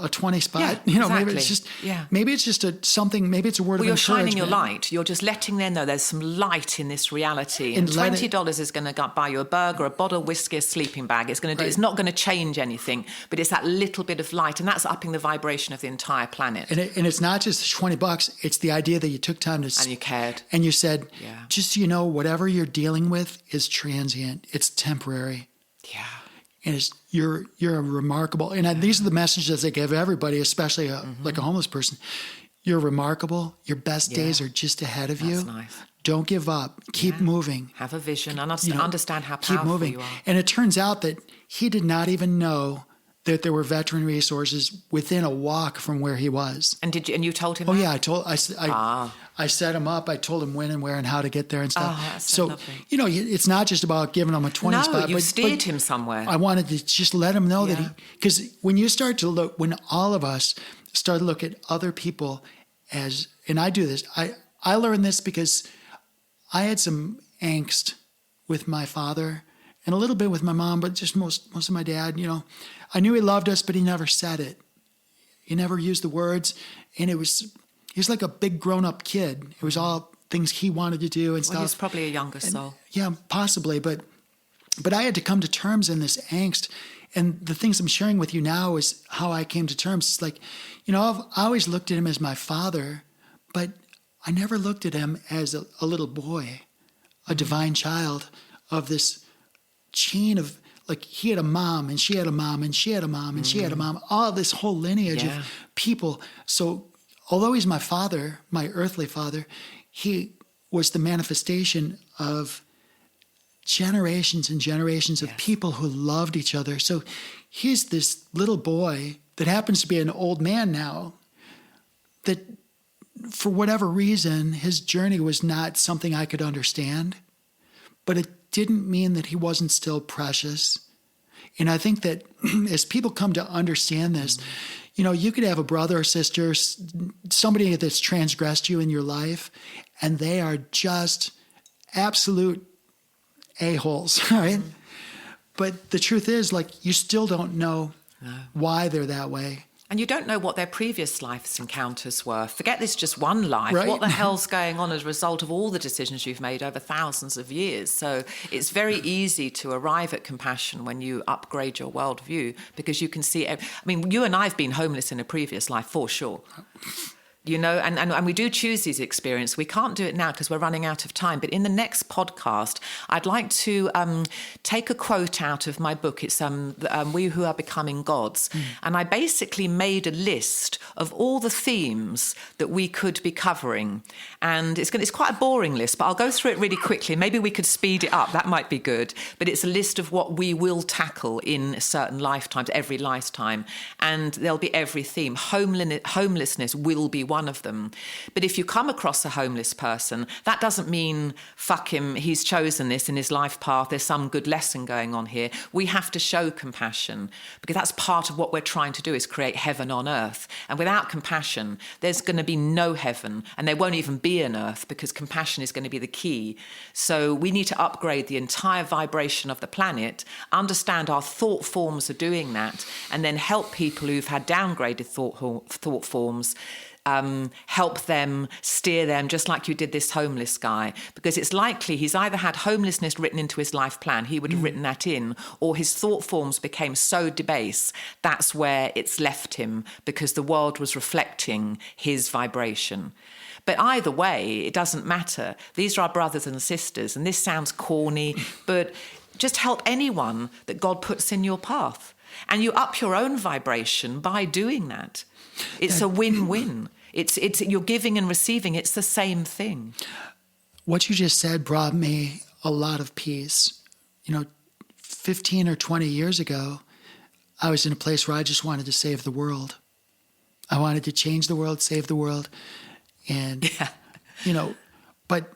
[SPEAKER 4] 20 spot.
[SPEAKER 3] Yeah,
[SPEAKER 4] Maybe
[SPEAKER 3] exactly.
[SPEAKER 4] it's just
[SPEAKER 3] Yeah.
[SPEAKER 4] maybe it's just something. Maybe it's a word of
[SPEAKER 3] Well, you're
[SPEAKER 4] encouragement.
[SPEAKER 3] shining your light. You're just letting them know there's some light in this reality. And
[SPEAKER 4] And let it-
[SPEAKER 3] $20 is going to buy you a burger, a bottle of whiskey, a sleeping bag. It's going to do. It's not going to change anything, but it's that little bit of light, and that's upping the vibration of the entire planet.
[SPEAKER 4] And it's not just $20. It's the idea that you took time to
[SPEAKER 3] And you cared.
[SPEAKER 4] and you said,
[SPEAKER 3] Yeah.
[SPEAKER 4] just so you know, whatever you're dealing with is transient. It's temporary.
[SPEAKER 3] Yeah.
[SPEAKER 4] And you're a remarkable. And these are the messages I give everybody, especially like a homeless person. You're remarkable. Your best days are just ahead of you.
[SPEAKER 3] That's nice.
[SPEAKER 4] Don't give up. Keep moving.
[SPEAKER 3] Have a vision and
[SPEAKER 4] You know,
[SPEAKER 3] understand how
[SPEAKER 4] keep
[SPEAKER 3] powerful
[SPEAKER 4] moving.
[SPEAKER 3] you are.
[SPEAKER 4] And it turns out that he did not even know that there were veteran resources within a walk from where he was.
[SPEAKER 3] And you told him?
[SPEAKER 4] Oh
[SPEAKER 3] that?
[SPEAKER 4] yeah, I set him up. I told him when and where and how to get there and stuff.
[SPEAKER 3] Oh, that's so lovely.
[SPEAKER 4] It's not just about giving him a 20 spot.
[SPEAKER 3] you
[SPEAKER 4] but
[SPEAKER 3] steered him somewhere.
[SPEAKER 4] I wanted to just let him know that because when you start to look, when all of us start to look at other people as, and I do this, I learned this because I had some angst with my father and a little bit with my mom, but just most of my dad. I knew he loved us, but he never said it. He never used the words, and he was like a big grown-up kid. It was all things he wanted to do and stuff.
[SPEAKER 3] Well, he's probably a younger soul.
[SPEAKER 4] Yeah, possibly, but I had to come to terms in this angst, and the things I'm sharing with you now is how I came to terms. It's like, I always looked at him as my father, but I never looked at him as a little boy, a divine child of this chain of, like, he had a mom and she had a mom and she had a mom and she had a mom, all this whole lineage of people. So although he's my father, my earthly father, he was the manifestation of generations and generations of people who loved each other. So he's this little boy that happens to be an old man now, that for whatever reason, his journey was not something I could understand, but it didn't mean that he wasn't still precious. And I think that as people come to understand this, you could have a brother or sister, somebody that's transgressed you in your life, and they are just absolute a-holes, right? But the truth is, like, you still don't know why they're that way.
[SPEAKER 3] And you don't know what their previous life's encounters were. Forget this just one life.
[SPEAKER 4] Right.
[SPEAKER 3] What the hell's going on as a result of all the decisions you've made over thousands of years? So it's very easy to arrive at compassion when you upgrade your worldview, because you can see... you and I have been homeless in a previous life, for sure. And we do choose these experiences. We can't do it now because we're running out of time. But in the next podcast, I'd like to take a quote out of my book. It's We Who Are Becoming Gods. And I basically made a list of all the themes that we could be covering. And it's quite a boring list, but I'll go through it really quickly. Maybe we could speed it up. That might be good. But it's a list of what we will tackle in certain lifetimes, every lifetime. And there'll be every theme. Homelessness will be one of them. But if you come across a homeless person, that doesn't mean, fuck him, he's chosen this in his life path, there's some good lesson going on here. We have to show compassion, because that's part of what we're trying to do, is create heaven on earth. And without compassion, there's going to be no heaven, and there won't even be an earth, because compassion is going to be the key. So we need to upgrade the entire vibration of the planet, understand our thought forms are doing that, and then help people who've had downgraded thought forms, help them, steer them, just like you did this homeless guy. Because it's likely he's either had homelessness written into his life plan, he would have written that in, or his thought forms became so debased, that's where it's left him, because the world was reflecting his vibration. But either way, it doesn't matter. These are our brothers and sisters, and this sounds corny, but just help anyone that God puts in your path. And you up your own vibration by doing that. It's a win-win. It's you're giving and receiving. It's the same thing.
[SPEAKER 4] What you just said brought me a lot of peace. 15 or 20 years ago, I was in a place where I just wanted to save the world. I wanted to change the world, save the world. And, but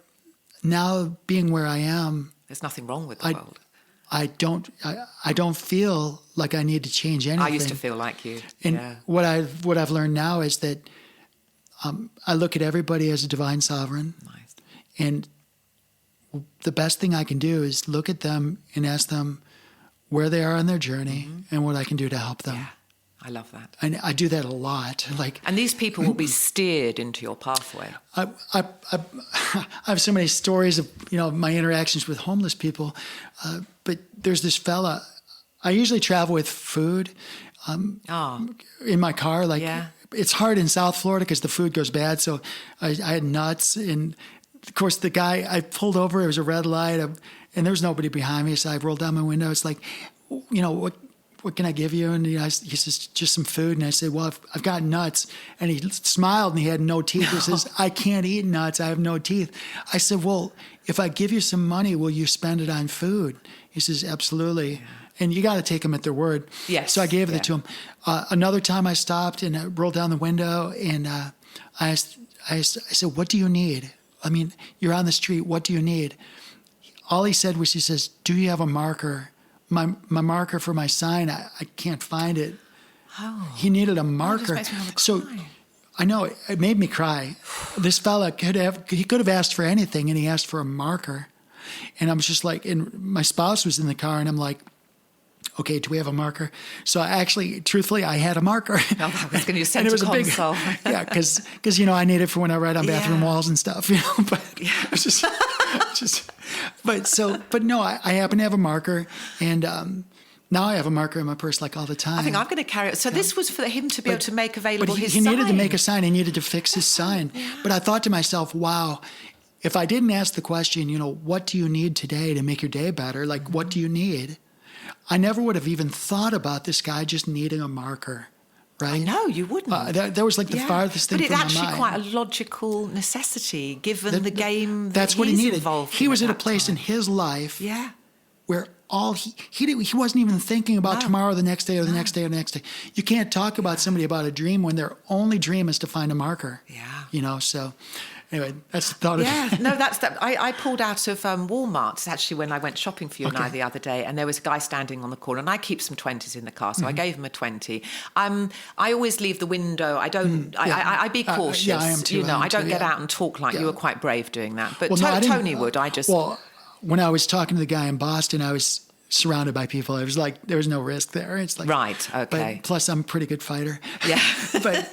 [SPEAKER 4] now being where I am,
[SPEAKER 3] there's nothing wrong with the world.
[SPEAKER 4] I don't feel like I need to change anything.
[SPEAKER 3] I used to feel like you.
[SPEAKER 4] And what I've learned now is that I look at everybody as a divine sovereign.
[SPEAKER 3] Nice.
[SPEAKER 4] And the best thing I can do is look at them and ask them, where they are on their journey and what I can do to help them.
[SPEAKER 3] Yeah, I love that.
[SPEAKER 4] And I do that a lot.
[SPEAKER 3] And these people will be steered into your pathway.
[SPEAKER 4] I have so many stories of my interactions with homeless people, but there's this fella. I usually travel with food in my car. It's hard in South Florida because the food goes bad. So I had nuts, and of course the guy I pulled over. It was a red light, and there was nobody behind me. So I rolled down my window. It's like, what can I give you? And he says, just some food. And I said, well, I've got nuts. And he smiled, and he had no teeth. He says, I can't eat nuts. I have no teeth. I said, well, if I give you some money, will you spend it on food? He says, absolutely. Yeah. And you got to take them at their word.
[SPEAKER 3] Yes.
[SPEAKER 4] So I gave it to him. Another time I stopped and I rolled down the window, and I said, what do you need? I mean, you're on the street. What do you need? All he said was, he says, do you have a marker? My marker for my sign, I can't find it.
[SPEAKER 3] Oh.
[SPEAKER 4] He needed a marker. So I know, it made me cry. This fella could have asked for anything, and he asked for a marker. And I was just like, and my spouse was in the car, and I'm like, okay, do we have a marker? So truthfully, I had a marker.
[SPEAKER 3] I was going to use center console.
[SPEAKER 4] Yeah, because I need it for when I write on bathroom walls and stuff, But it's but no, I happen to have a marker, and now I have a marker in my purse all the time.
[SPEAKER 3] I think I'm going to carry it. So this was for him to be able to make available his
[SPEAKER 4] sign.
[SPEAKER 3] sign.
[SPEAKER 4] He needed to make a sign. He needed to fix his sign. Yeah. But I thought to myself, wow, if I didn't ask the question, what do you need today to make your day better? What do you need? I never would have even thought about this guy just needing a marker, right?
[SPEAKER 3] No, you wouldn't.
[SPEAKER 4] That was the farthest thing from my mind.
[SPEAKER 3] But it's actually quite a logical necessity, given the game
[SPEAKER 4] that's what he needed.
[SPEAKER 3] Involved
[SPEAKER 4] he was
[SPEAKER 3] at
[SPEAKER 4] a place
[SPEAKER 3] time.
[SPEAKER 4] In his life where all he wasn't even thinking about tomorrow, the next day, or the next day, or the next day. You can't talk about somebody about a dream when their only dream is to find a marker.
[SPEAKER 3] Yeah.
[SPEAKER 4] So... Anyway, that's the thought of
[SPEAKER 3] it. No, that's that. I pulled out of Walmart, actually, when I went shopping for you and I the other day, and there was a guy standing on the corner, and I keep some 20s in the car, so I gave him a 20. I always leave the window. I don't, I be cautious.
[SPEAKER 4] I am too.
[SPEAKER 3] I don't get out and talk you were quite brave doing that. But Tony would.
[SPEAKER 4] Well, when I was talking to the guy in Boston, I was surrounded by people. It was like, there was no risk there. It's like,
[SPEAKER 3] right, okay.
[SPEAKER 4] But plus, I'm a pretty good fighter.
[SPEAKER 3] Yeah.
[SPEAKER 4] But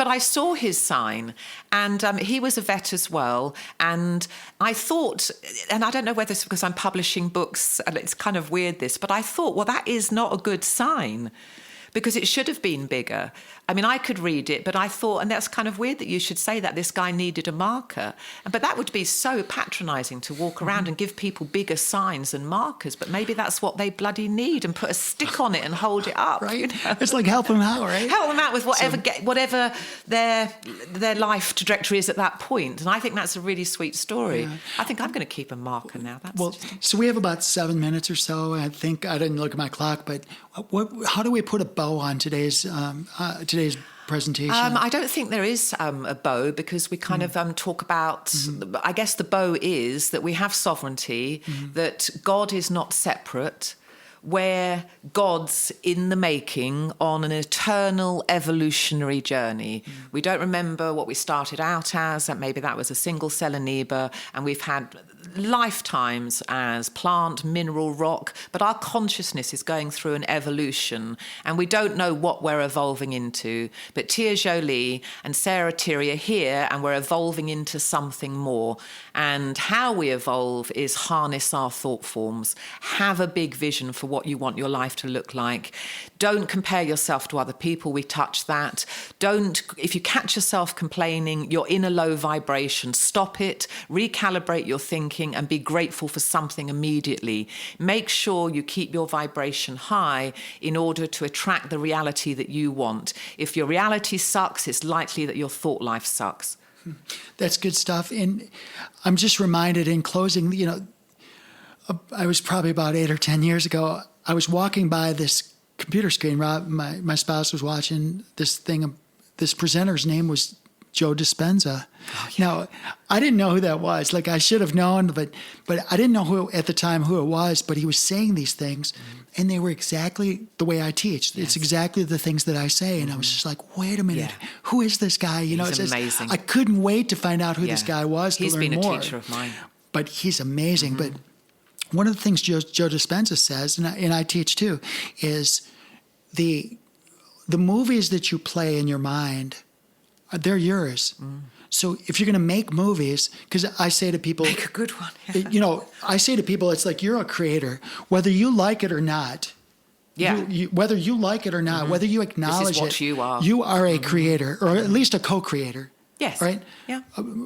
[SPEAKER 3] I saw his sign, and he was a vet as well. And I thought, and I don't know whether it's because I'm publishing books, and it's kind of weird but I thought, well, that is not a good sign, because it should have been bigger. I mean, I could read it, but I thought, and that's kind of weird that you should say that this guy needed a marker. But that would be so patronising to walk around and give people bigger signs and markers. But maybe that's what they bloody need, and put a stick on it and hold it up.
[SPEAKER 4] Right. It's like help them out, right?
[SPEAKER 3] Help them out with whatever their life trajectory is at that point. And I think that's a really sweet story. Yeah. I think I'm going to keep a marker now.
[SPEAKER 4] So we have about 7 minutes or so. I think I didn't look at my clock, but how do we put a bow on today's presentation?
[SPEAKER 3] I don't think there is a bow, because we kind of talk about, I guess the bow is that we have sovereignty, that God is not separate, we're God's in the making on an eternal evolutionary journey. We don't remember what we started out as, and maybe that was a single cell amoeba, and we've had lifetimes as plant, mineral, rock, but our consciousness is going through an evolution, and we don't know what we're evolving into. But Jolie and Tirri are here, and we're evolving into something more. And how we evolve is harness our thought forms, have a big vision for what you want your life to look like. Don't compare yourself to other people. We touched that. If you catch yourself complaining, you're in a low vibration, stop it, recalibrate your thinking, and be grateful for something immediately. Make sure you keep your vibration high in order to attract the reality that you want. If your reality sucks, it's likely that your thought life sucks.
[SPEAKER 4] That's good stuff. And I'm just reminded in closing, I was probably about 8 or 10 years ago, I was walking by this computer screen. Rob, my spouse was watching this thing. This presenter's name was Joe Dispenza. Oh, yeah. Now, I didn't know who that was. I should have known, but I didn't know at the time who it was. But he was saying these things, and they were exactly the way I teach. Yes. It's exactly the things that I say. And I was just like, wait a minute, who is this guy?
[SPEAKER 3] He's amazing.
[SPEAKER 4] I couldn't wait to find out who this guy was.
[SPEAKER 3] He's
[SPEAKER 4] to learn
[SPEAKER 3] been
[SPEAKER 4] more.
[SPEAKER 3] A teacher of mine.
[SPEAKER 4] But he's amazing. But one of the things Joe Dispenza says, and I teach too, is the movies that you play in your mind, they're yours. So if you're going to make movies, because I say to people,
[SPEAKER 3] make a good one.
[SPEAKER 4] I say to people, it's like you're a creator, whether you like it or not.
[SPEAKER 3] Yeah.
[SPEAKER 4] Whether you like it or not, whether you acknowledge
[SPEAKER 3] what you are.
[SPEAKER 4] You are a creator, or at least a co-creator.
[SPEAKER 3] Yes.
[SPEAKER 4] Right?
[SPEAKER 3] Yeah.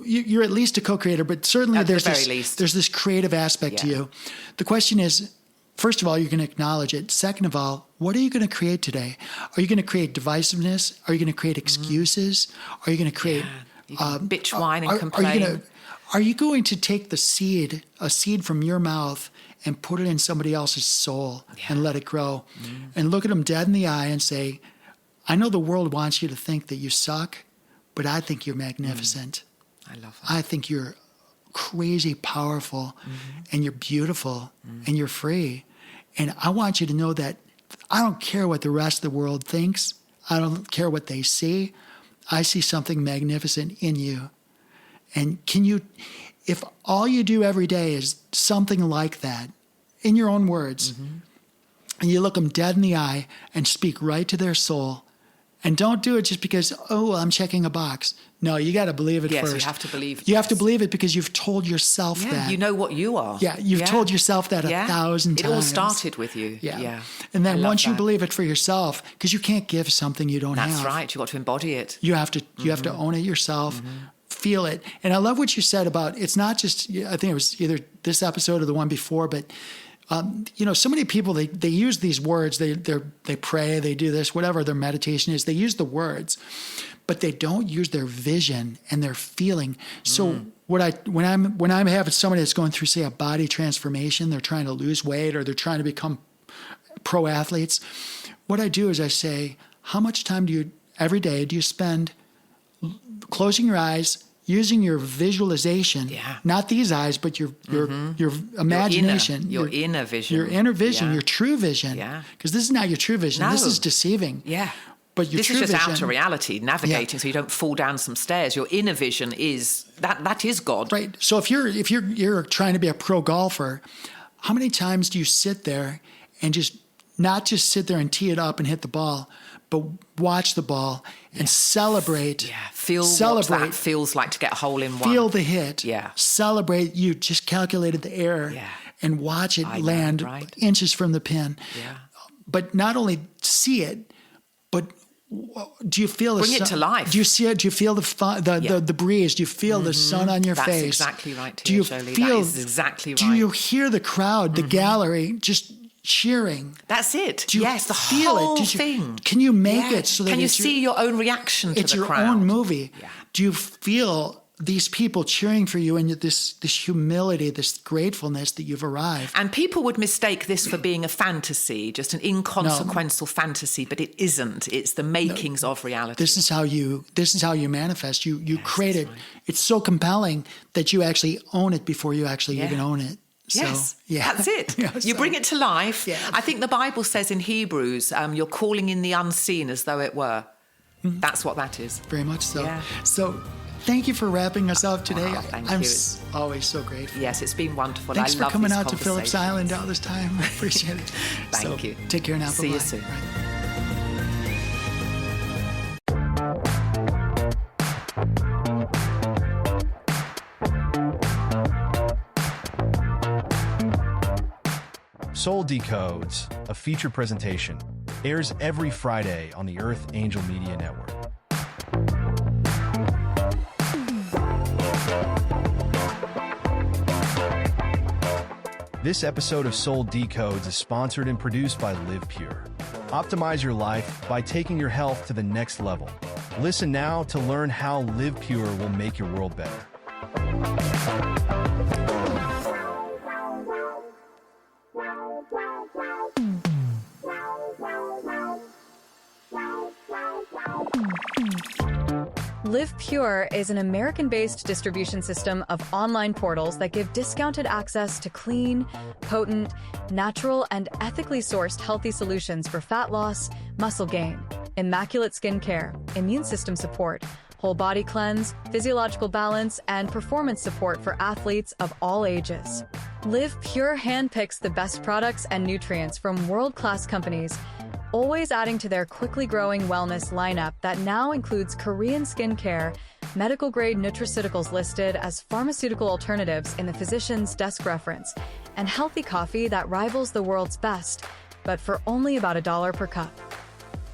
[SPEAKER 4] You're at least a co-creator, but certainly there's this creative aspect to you. The question is, first of all, you're going to acknowledge it. Second of all, what are you going to create today? Are you going to create divisiveness? Are you going to create excuses? Are you going to create
[SPEAKER 3] bitch, whine, and complain?
[SPEAKER 4] Are you going to take a seed from your mouth and put it in somebody else's soul and let it grow and look at them dead in the eye and say, I know the world wants you to think that you suck, but I think you're magnificent.
[SPEAKER 3] I love that.
[SPEAKER 4] I think you're crazy powerful and you're beautiful and you're free. And I want you to know that I don't care what the rest of the world thinks. I don't care what they see. I see something magnificent in you. And if all you do every day is something like that, in your own words, and you look them dead in the eye and speak right to their soul, and don't do it just because, I'm checking a box. No, you got to believe it first.
[SPEAKER 3] Yes, you have to believe it.
[SPEAKER 4] You have to believe it because you've told yourself that.
[SPEAKER 3] You know what you are.
[SPEAKER 4] Yeah, you've told yourself that 1,000 times.
[SPEAKER 3] It all started with you.
[SPEAKER 4] Yeah. And then once you believe it for yourself, because you can't give something you don't have.
[SPEAKER 3] That's right. You've got to embody it.
[SPEAKER 4] You have to own it yourself. Feel it. And I love what you said about, it's not just, I think it was either this episode or the one before, but so many people, they use these words, they pray, they do this, whatever their meditation is, they use the words, but they don't use their vision and their feeling. So when I'm having somebody that's going through, say, a body transformation, they're trying to lose weight or they're trying to become pro athletes, what I do is I say, how much time every day do you spend closing your eyes, using your visualization, not these eyes, but your imagination,
[SPEAKER 3] your inner vision,
[SPEAKER 4] your true vision. Because this is not your true vision.
[SPEAKER 3] No.
[SPEAKER 4] This is deceiving.
[SPEAKER 3] Yeah.
[SPEAKER 4] But your
[SPEAKER 3] this
[SPEAKER 4] true
[SPEAKER 3] is just
[SPEAKER 4] vision,
[SPEAKER 3] outer reality, navigating so you don't fall down some stairs. Your inner vision is that is God.
[SPEAKER 4] Right. So if you're trying to be a pro golfer, how many times do you sit there and not just sit there and tee it up and hit the ball, but watch the ball and celebrate.
[SPEAKER 3] Yeah, what that feels like to get a hole in one.
[SPEAKER 4] Feel the hit.
[SPEAKER 3] Yeah.
[SPEAKER 4] Celebrate you just calculated the error and watch it land inches from the pin.
[SPEAKER 3] Yeah.
[SPEAKER 4] But not only see it, but do you feel
[SPEAKER 3] bring it to life?
[SPEAKER 4] Do you see it? Do you feel the breeze? Do you feel the sun on your face?
[SPEAKER 3] That's exactly right,
[SPEAKER 4] do you
[SPEAKER 3] Jolie.
[SPEAKER 4] feel?
[SPEAKER 3] That is exactly right.
[SPEAKER 4] Do you hear the crowd, the gallery, just cheering?
[SPEAKER 3] That's it.
[SPEAKER 4] Do you
[SPEAKER 3] the
[SPEAKER 4] feel
[SPEAKER 3] whole
[SPEAKER 4] it?
[SPEAKER 3] thing.
[SPEAKER 4] Can you make it so that
[SPEAKER 3] can you see your own reaction to the crowd?
[SPEAKER 4] It's your own movie. Yeah. Do you feel these people cheering for you and this humility, this gratefulness that you've arrived?
[SPEAKER 3] And people would mistake this for being a fantasy, just an inconsequential fantasy, but it isn't. It's the makings of reality.
[SPEAKER 4] This is how you manifest. You create it. Right. It's so compelling that you actually own it before you actually even own it.
[SPEAKER 3] Yes, that's it. You bring it to life. Yeah. I think the Bible says in Hebrews, you're calling in the unseen as though it were. Mm-hmm. That's what that is.
[SPEAKER 4] Very much so.
[SPEAKER 3] Yeah.
[SPEAKER 4] So thank you for wrapping us up today.
[SPEAKER 3] I'm
[SPEAKER 4] always so grateful.
[SPEAKER 3] Yes, it's been wonderful.
[SPEAKER 4] Thanks
[SPEAKER 3] I
[SPEAKER 4] for
[SPEAKER 3] love
[SPEAKER 4] coming out to Phillips Island all this time. I appreciate it.
[SPEAKER 3] Thank you.
[SPEAKER 4] Take care now.
[SPEAKER 3] See you soon.
[SPEAKER 4] Right.
[SPEAKER 2] Soul Decodes, a feature presentation, airs every Friday on the Earth Angel Media Network. This episode of Soul Decodes is sponsored and produced by Live Pure. Optimize your life by taking your health to the next level. Listen now to learn how Live Pure will make your world better.
[SPEAKER 5] Live Pure is an American-based distribution system of online portals that give discounted access to clean, potent, natural, and ethically sourced healthy solutions for fat loss, muscle gain, immaculate skin care, immune system support, whole body cleanse, physiological balance, and performance support for athletes of all ages. Live Pure handpicks the best products and nutrients from world-class companies, always adding to their quickly growing wellness lineup that now includes Korean skincare, medical-grade nutraceuticals listed as pharmaceutical alternatives in the physician's desk reference, and healthy coffee that rivals the world's best, but for only about $1 per cup.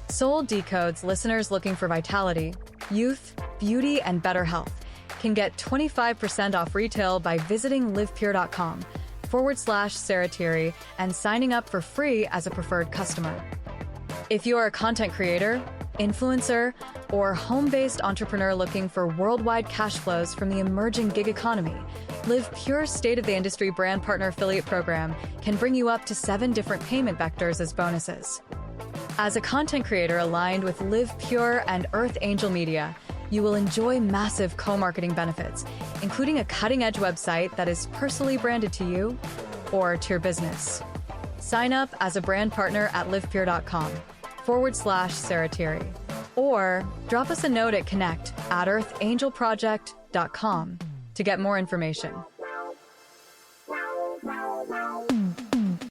[SPEAKER 5] Soul Decode's listeners looking for vitality, youth, beauty, and better health can get 25% off retail by visiting livepure.com/Sarah Tirri and signing up for free as a preferred customer. If you are a content creator, influencer, or home-based entrepreneur looking for worldwide cash flows from the emerging gig economy, Live Pure's state-of-the-industry brand partner affiliate program can bring you up to 7 different payment vectors as bonuses. As a content creator aligned with Live Pure and Earth Angel Media, you will enjoy massive co-marketing benefits, including a cutting-edge website that is personally branded to you or to your business. Sign up as a brand partner at livepure.com/Sarah Tirri, or drop us a note at connect@earthangelproject.com to get more information.